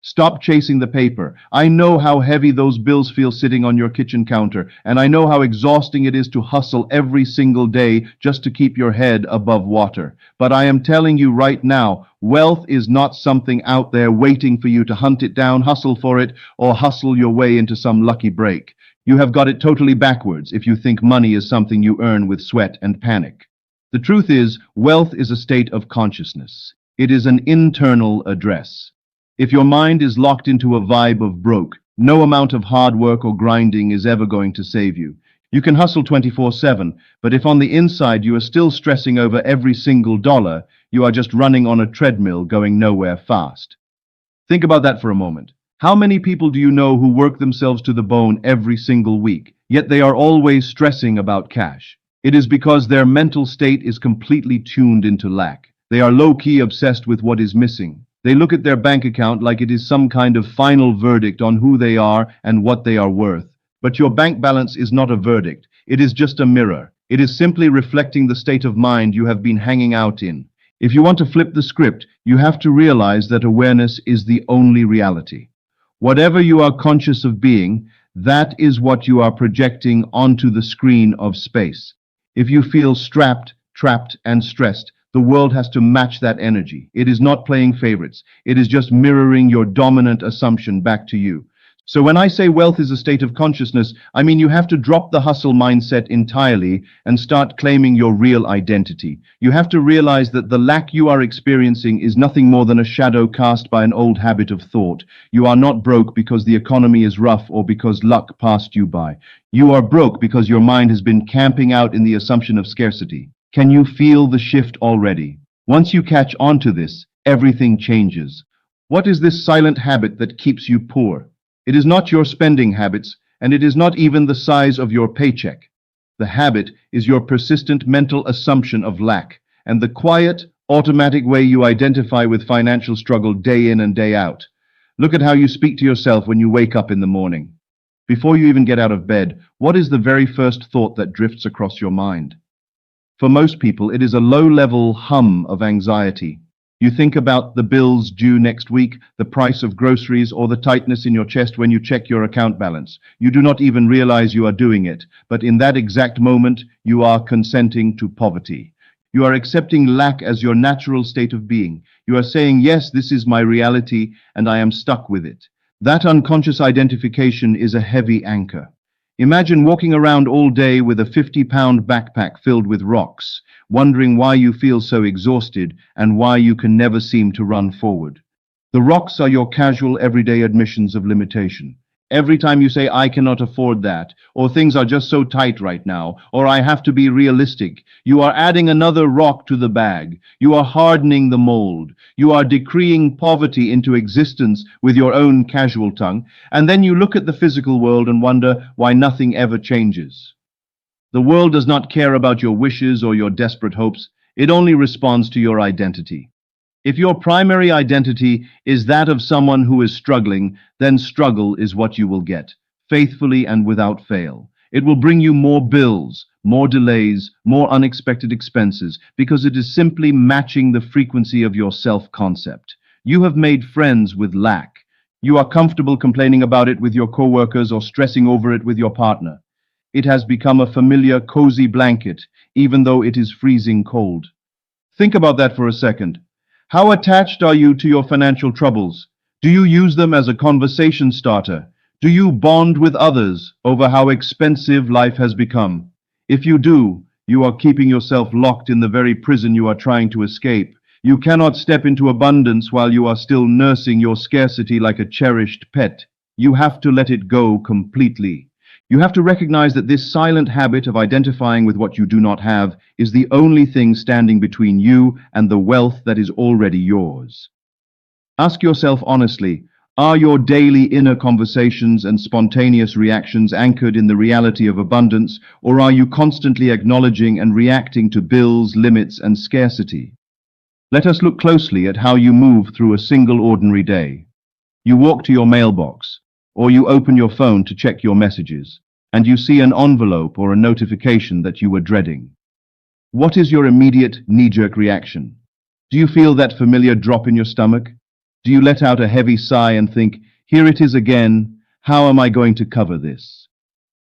Stop chasing the paper. I know how heavy those bills feel sitting on your kitchen counter, and I know how exhausting it is to hustle every single day just to keep your head above water. But I am telling you right now, wealth is not something out there waiting for you to hunt it down, hustle for it, or hustle your way into some lucky break. You have got it totally backwards if you think money is something you earn with sweat and panic. The truth is, wealth is a state of consciousness. It is an internal address. If your mind is locked into a vibe of broke, no amount of hard work or grinding is ever going to save you. You can hustle 24/7, but if on the inside you are still stressing over every single dollar, you are just running on a treadmill going nowhere fast. Think about that for a moment. How many people do you know who work themselves to the bone every single week, yet they are always stressing about cash? It is because their mental state is completely tuned into lack. They are low-key obsessed with what is missing. They look at their bank account like it is some kind of final verdict on who they are and what they are worth. But your bank balance is not a verdict. It is just a mirror. It is simply reflecting the state of mind you have been hanging out in. If you want to flip the script, you have to realize that awareness is the only reality. Whatever you are conscious of being, that is what you are projecting onto the screen of space. If you feel strapped, trapped, and stressed, the world has to match that energy. It is not playing favorites. It is just mirroring your dominant assumption back to you. So when I say wealth is a state of consciousness, I mean you have to drop the hustle mindset entirely and start claiming your real identity. You have to realize that the lack you are experiencing is nothing more than a shadow cast by an old habit of thought. You are not broke because the economy is rough or because luck passed you by. You are broke because your mind has been camping out in the assumption of scarcity. Can you feel the shift already? Once you catch on to this, everything changes. What is this silent habit that keeps you poor? It is not your spending habits, and it is not even the size of your paycheck. The habit is your persistent mental assumption of lack, and the quiet, automatic way you identify with financial struggle day in and day out. Look at how you speak to yourself when you wake up in the morning. Before you even get out of bed, what is the very first thought that drifts across your mind? For most people, it is a low-level hum of anxiety. You think about the bills due next week, the price of groceries, or the tightness in your chest when you check your account balance. You do not even realize you are doing it, but in that exact moment, you are consenting to poverty. You are accepting lack as your natural state of being. You are saying, yes, this is my reality, and I am stuck with it. That unconscious identification is a heavy anchor. Imagine walking around all day with a 50-pound backpack filled with rocks, wondering why you feel so exhausted and why you can never seem to run forward. The rocks are your casual, everyday admissions of limitation. Every time you say, I cannot afford that, or things are just so tight right now, or I have to be realistic, you are adding another rock to the bag. You are hardening the mold. You are decreeing poverty into existence with your own casual tongue, and then you look at the physical world and wonder why nothing ever changes. The world does not care about your wishes or your desperate hopes. It only responds to your identity. If your primary identity is that of someone who is struggling, then struggle is what you will get, faithfully and without fail. It will bring you more bills, more delays, more unexpected expenses, because it is simply matching the frequency of your self-concept. You have made friends with lack. You are comfortable complaining about it with your coworkers or stressing over it with your partner. It has become a familiar, cozy blanket, even though it is freezing cold. Think about that for a second. How attached are you to your financial troubles? Do you use them as a conversation starter? Do you bond with others over how expensive life has become? If you do, you are keeping yourself locked in the very prison you are trying to escape. You cannot step into abundance while you are still nursing your scarcity like a cherished pet. You have to let it go completely. You have to recognize that this silent habit of identifying with what you do not have is the only thing standing between you and the wealth that is already yours. Ask yourself honestly, are your daily inner conversations and spontaneous reactions anchored in the reality of abundance, or are you constantly acknowledging and reacting to bills, limits, and scarcity? Let us look closely at how you move through a single ordinary day. You walk to your mailbox, or you open your phone to check your messages, and you see an envelope or a notification that you were dreading. What is your immediate knee-jerk reaction? Do you feel that familiar drop in your stomach? Do you let out a heavy sigh and think, here it is again, how am I going to cover this?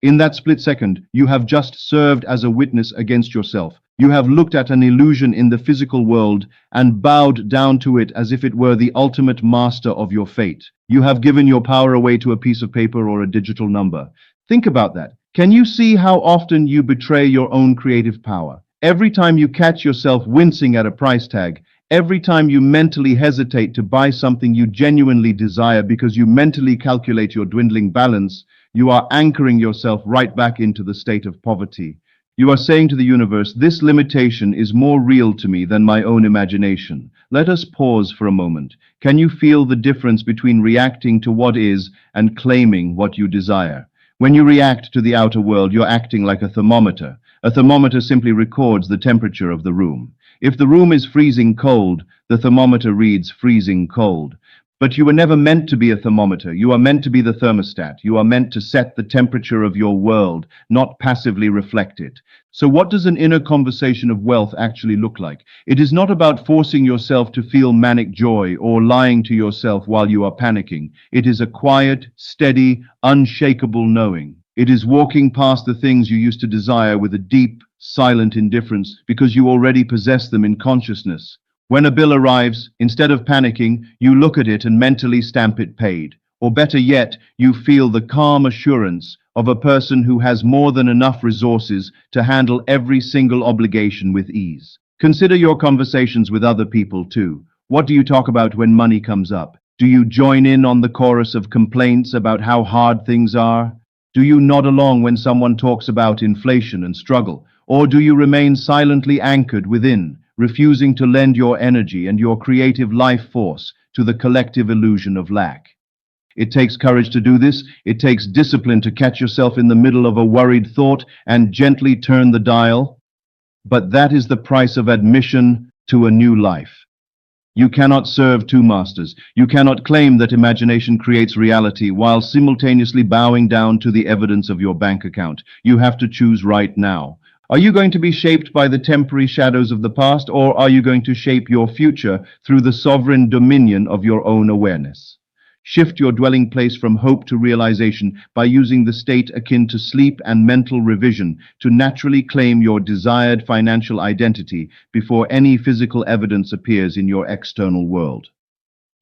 In that split second, you have just served as a witness against yourself. You have looked at an illusion in the physical world and bowed down to it as if it were the ultimate master of your fate. You have given your power away to a piece of paper or a digital number. Think about that. Can you see how often you betray your own creative power? Every time you catch yourself wincing at a price tag, every time you mentally hesitate to buy something you genuinely desire because you mentally calculate your dwindling balance, you are anchoring yourself right back into the state of poverty. You are saying to the universe, this limitation is more real to me than my own imagination. Let us pause for a moment. Can you feel the difference between reacting to what is and claiming what you desire? When you react to the outer world, you're acting like a thermometer. A thermometer simply records the temperature of the room. If the room is freezing cold, the thermometer reads freezing cold. But you were never meant to be a thermometer. You are meant to be the thermostat. You are meant to set the temperature of your world, not passively reflect it. So what does an inner conversation of wealth actually look like? It is not about forcing yourself to feel manic joy or lying to yourself while you are panicking. It is a quiet, steady, unshakable knowing. It is walking past the things you used to desire with a deep, silent indifference because you already possess them in consciousness. When a bill arrives, instead of panicking, you look at it and mentally stamp it paid. Or better yet, you feel the calm assurance of a person who has more than enough resources to handle every single obligation with ease. Consider your conversations with other people too. What do you talk about when money comes up? Do you join in on the chorus of complaints about how hard things are? Do you nod along when someone talks about inflation and struggle? Or do you remain silently anchored within, refusing to lend your energy and your creative life force to the collective illusion of lack? It takes courage to do this. It takes discipline to catch yourself in the middle of a worried thought and gently turn the dial. But that is the price of admission to a new life. You cannot serve two masters. You cannot claim that imagination creates reality while simultaneously bowing down to the evidence of your bank account. You have to choose right now. Are you going to be shaped by the temporary shadows of the past, or are you going to shape your future through the sovereign dominion of your own awareness? Shift your dwelling place from hope to realization by using the state akin to sleep and mental revision to naturally claim your desired financial identity before any physical evidence appears in your external world.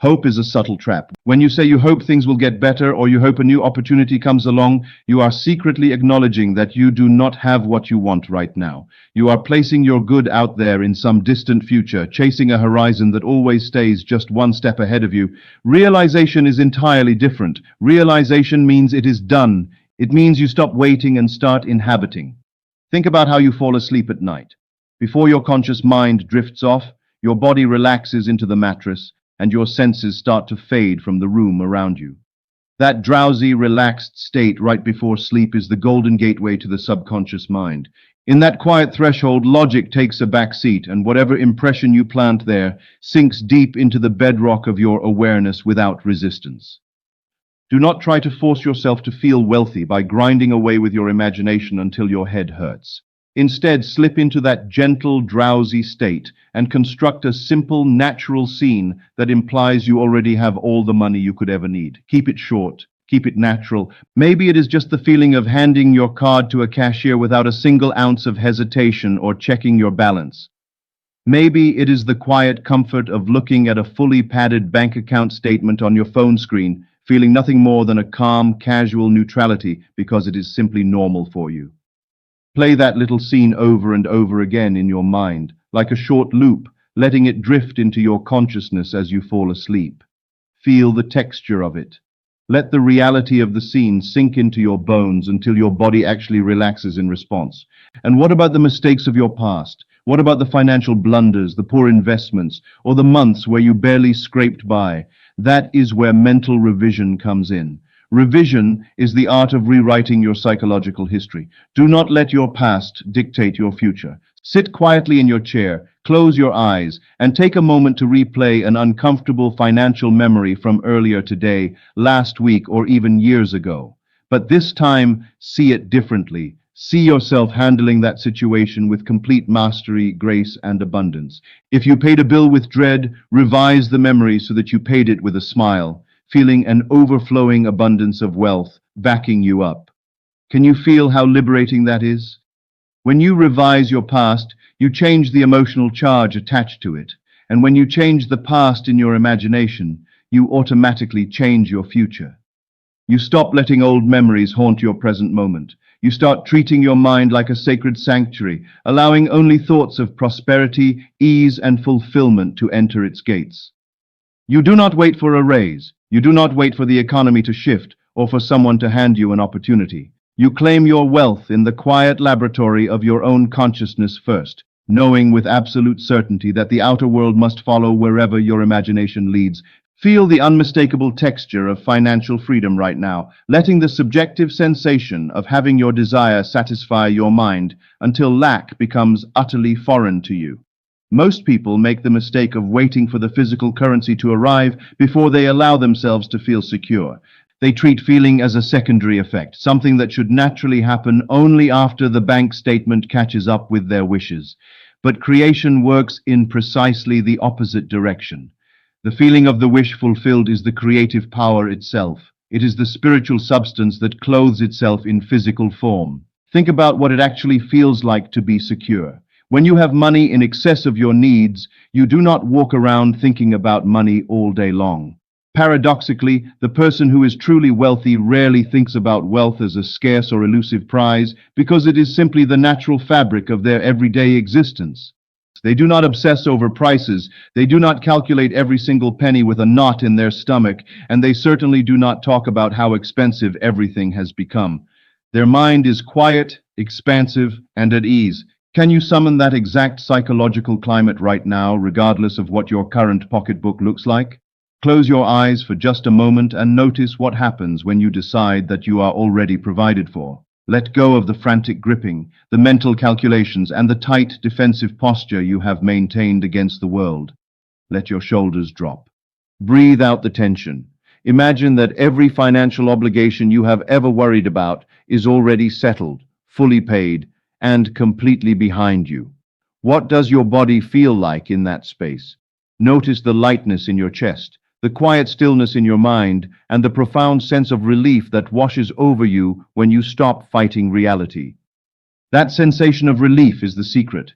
Hope is a subtle trap. When you say you hope things will get better or you hope a new opportunity comes along, you are secretly acknowledging that you do not have what you want right now. You are placing your good out there in some distant future, chasing a horizon that always stays just one step ahead of you. Realization is entirely different. Realization means it is done. It means you stop waiting and start inhabiting. Think about how you fall asleep at night. Before your conscious mind drifts off, your body relaxes into the mattress, and your senses start to fade from the room around you. That drowsy, relaxed state right before sleep is the golden gateway to the subconscious mind. In that quiet threshold, logic takes a back seat, and whatever impression you plant there sinks deep into the bedrock of your awareness without resistance. Do not try to force yourself to feel wealthy by grinding away with your imagination until your head hurts. Instead, slip into that gentle, drowsy state and construct a simple, natural scene that implies you already have all the money you could ever need. Keep it short. Keep it natural. Maybe it is just the feeling of handing your card to a cashier without a single ounce of hesitation or checking your balance. Maybe it is the quiet comfort of looking at a fully padded bank account statement on your phone screen, feeling nothing more than a calm, casual neutrality because it is simply normal for you. Play that little scene over and over again in your mind, like a short loop, letting it drift into your consciousness as you fall asleep. Feel the texture of it. Let the reality of the scene sink into your bones until your body actually relaxes in response. And what about the mistakes of your past? What about the financial blunders, the poor investments, or the months where you barely scraped by? That is where mental revision comes in. Revision is the art of rewriting your psychological history. Do not let your past dictate your future. Sit quietly in your chair, close your eyes, and take a moment to replay an uncomfortable financial memory from earlier today, last week, or even years ago. But this time, see it differently. See yourself handling that situation with complete mastery, grace, and abundance. If you paid a bill with dread, revise the memory so that you paid it with a smile, feeling an overflowing abundance of wealth backing you up. Can you feel how liberating that is? When you revise your past, you change the emotional charge attached to it. And when you change the past in your imagination, you automatically change your future. You stop letting old memories haunt your present moment. You start treating your mind like a sacred sanctuary, allowing only thoughts of prosperity, ease, and fulfillment to enter its gates. You do not wait for a raise. You do not wait for the economy to shift or for someone to hand you an opportunity. You claim your wealth in the quiet laboratory of your own consciousness first, knowing with absolute certainty that the outer world must follow wherever your imagination leads. Feel the unmistakable texture of financial freedom right now, letting the subjective sensation of having your desire satisfy your mind until lack becomes utterly foreign to you. Most people make the mistake of waiting for the physical currency to arrive before they allow themselves to feel secure. They treat feeling as a secondary effect, something that should naturally happen only after the bank statement catches up with their wishes. But creation works in precisely the opposite direction. The feeling of the wish fulfilled is the creative power itself. It is the spiritual substance that clothes itself in physical form. Think about what it actually feels like to be secure. When you have money in excess of your needs, you do not walk around thinking about money all day long. Paradoxically, the person who is truly wealthy rarely thinks about wealth as a scarce or elusive prize because it is simply the natural fabric of their everyday existence. They do not obsess over prices, they do not calculate every single penny with a knot in their stomach, and they certainly do not talk about how expensive everything has become. Their mind is quiet, expansive, and at ease. Can you summon that exact psychological climate right now, regardless of what your current pocketbook looks like? Close your eyes for just a moment and notice what happens when you decide that you are already provided for. Let go of the frantic gripping, the mental calculations, and the tight defensive posture you have maintained against the world. Let your shoulders drop. Breathe out the tension. Imagine that every financial obligation you have ever worried about is already settled, fully paid, and completely behind you. What does your body feel like in that space? Notice the lightness in your chest, the quiet stillness in your mind, and the profound sense of relief that washes over you when you stop fighting reality. That sensation of relief is the secret.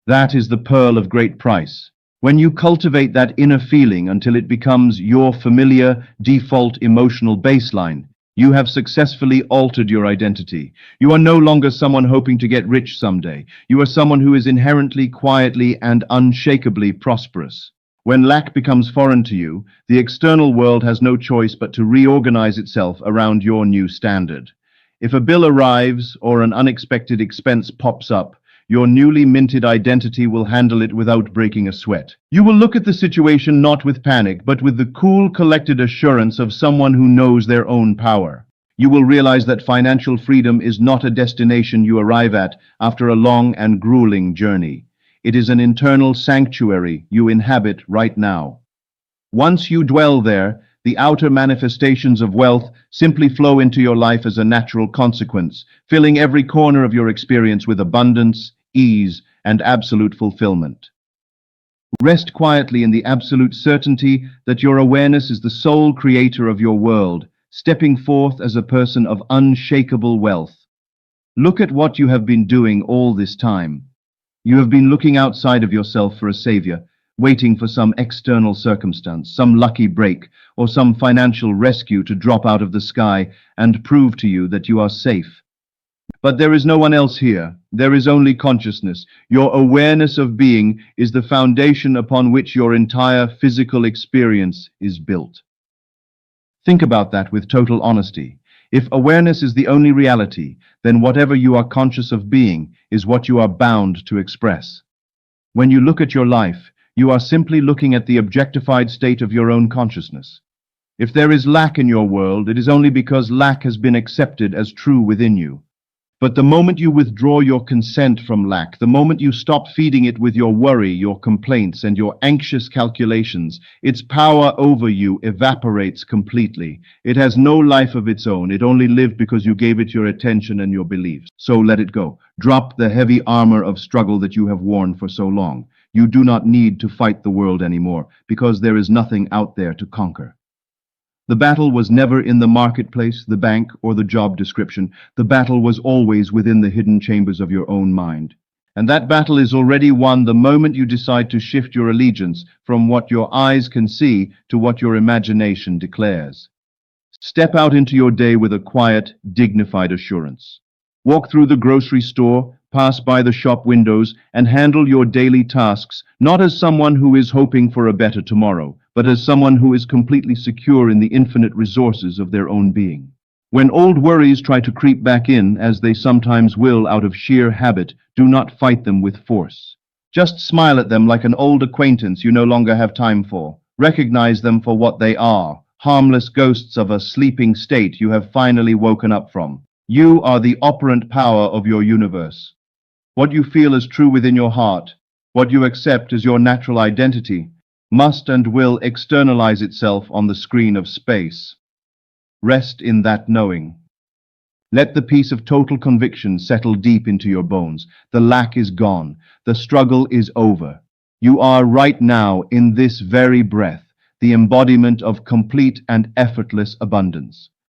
That is the pearl of great price. When you cultivate that inner feeling until it becomes your familiar, default emotional baseline, you have successfully altered your identity. You are no longer someone hoping to get rich someday. You are someone who is inherently, quietly, and unshakably prosperous. When lack becomes foreign to you, the external world has no choice but to reorganize itself around your new standard. If a bill arrives or an unexpected expense pops up, your newly minted identity will handle it without breaking a sweat. You will look at the situation not with panic, but with the cool, collected assurance of someone who knows their own power. You will realize that financial freedom is not a destination you arrive at after a long and grueling journey. It is an internal sanctuary you inhabit right now. Once you dwell there, the outer manifestations of wealth simply flow into your life as a natural consequence, filling every corner of your experience with abundance, ease, and absolute fulfillment. Rest quietly in the absolute certainty that your awareness is the sole creator of your world, stepping forth as a person of unshakable wealth. Look at what you have been doing all this time. You have been looking outside of yourself for a savior, waiting for some external circumstance, some lucky break, or some financial rescue to drop out of the sky and prove to you that you are safe. But there is no one else here. There is only consciousness. Your awareness of being is the foundation upon which your entire physical experience is built. Think about that with total honesty. If awareness is the only reality, then whatever you are conscious of being is what you are bound to express. When you look at your life, you are simply looking at the objectified state of your own consciousness. If there is lack in your world, it is only because lack has been accepted as true within you. But the moment you withdraw your consent from lack, the moment you stop feeding it with your worry, your complaints, and your anxious calculations, its power over you evaporates completely. It has no life of its own. It only lived because you gave it your attention and your beliefs. So let it go. Drop the heavy armor of struggle that you have worn for so long. You do not need to fight the world anymore, because there is nothing out there to conquer. The battle was never in the marketplace, the bank, or the job description. The battle was always within the hidden chambers of your own mind. And that battle is already won the moment you decide to shift your allegiance from what your eyes can see to what your imagination declares. Step out into your day with a quiet, dignified assurance. Walk through the grocery store, pass by the shop windows, and handle your daily tasks not as someone who is hoping for a better tomorrow, but as someone who is completely secure in the infinite resources of their own being. When old worries try to creep back in, as they sometimes will out of sheer habit, do not fight them with force. Just smile at them like an old acquaintance you no longer have time for. Recognize them for what they are, harmless ghosts of a sleeping state you have finally woken up from. You are the operant power of your universe. What you feel is true within your heart, what you accept as your natural identity, must and will externalize itself on the screen of space. Rest in that knowing. Let the peace of total conviction settle deep into your bones. The lack is gone. The struggle is over. You are right now, in this very breath, the embodiment of complete and effortless abundance.